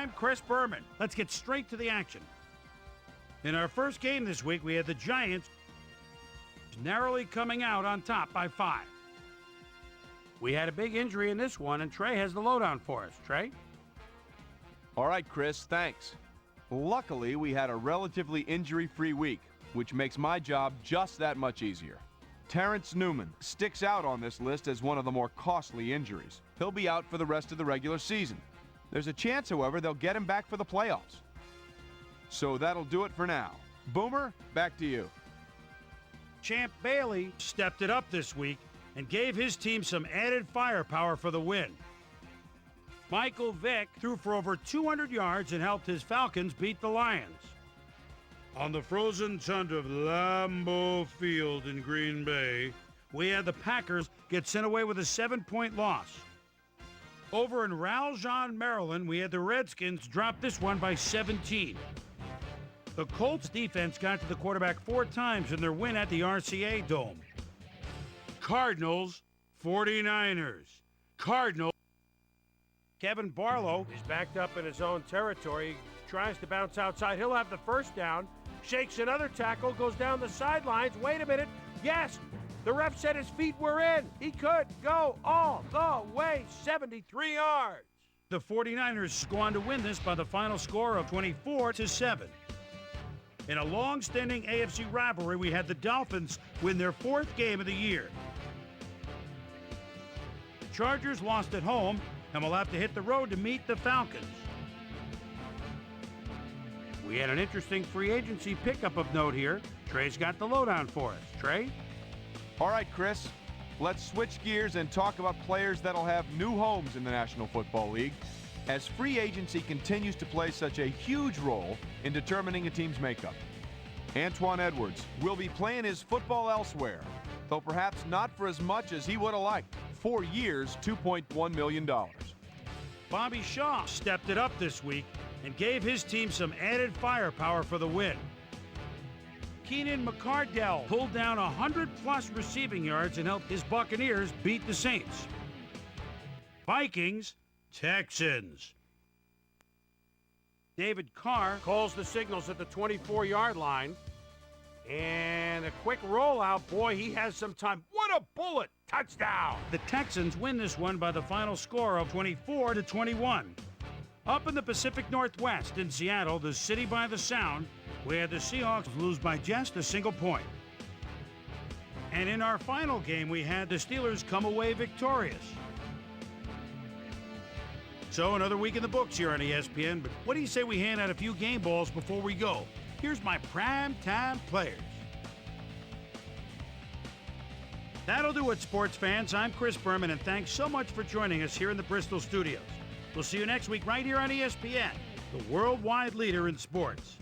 I'm Chris Berman. Let's get straight to the action. In our first game this week, we had the Giants narrowly coming out on top by 5. We had a big injury in this one, and Trey has the lowdown for us. Trey? All right, Chris, thanks. Luckily, we had a relatively injury-free week, which makes my job just that much easier. Terrence Newman sticks out on this list as one of the more costly injuries. He'll be out for the rest of the regular season. There's a chance, however, they'll get him back for the playoffs. So that'll do it for now. Boomer, back to you. Champ Bailey stepped it up this week and gave his team some added firepower for the win. Michael Vick threw for over 200 yards and helped his Falcons beat the Lions. On the frozen tundra of Lambeau Field in Green Bay, we had the Packers get sent away with a 7-point loss. Over in Raljean, Maryland, we had the Redskins drop this one by 17. The Colts defense got to the quarterback 4 times in their win at the RCA Dome. Cardinals, 49ers. Cardinals. Kevin Barlow is backed up in his own territory, tries to bounce outside. He'll have the first down, shakes another tackle, goes down the sidelines. Wait a minute. Yes, the ref said his feet were in. He could go all the way, 73 yards. The 49ers go on to win this by the final score of 24-7. In a long-standing AFC rivalry, we had the Dolphins win their 4th game of the year. The Chargers lost at home and will have to hit the road to meet the Falcons. We had an interesting free agency pickup of note here. Trey's got the lowdown for us. Trey? All right, Chris, let's switch gears and talk about players that'll have new homes in the National Football League, as free agency continues to play such a huge role in determining a team's makeup. Antoine Edwards will be playing his football elsewhere, though perhaps not for as much as he would have liked. 4 years, $2.1 million. Bobby Shaw stepped it up this week and gave his team some added firepower for the win. Keenan McCardell pulled down 100-plus receiving yards and helped his Buccaneers beat the Saints. Vikings, Texans. David Carr calls the signals at the 24-yard line. And a quick rollout. Boy, he has some time. What a bullet! Touchdown! The Texans win this one by the final score of 24-21. Up in the Pacific Northwest in Seattle, the city by the Sound, we had the Seahawks lose by just a single point. And in our final game, we had the Steelers come away victorious. So another week in the books here on ESPN, but what do you say we hand out a few game balls before we go? Here's my primetime players. That'll do it, sports fans. I'm Chris Berman, and thanks so much for joining us here in the Bristol studios. We'll see you next week right here on ESPN, the worldwide leader in sports.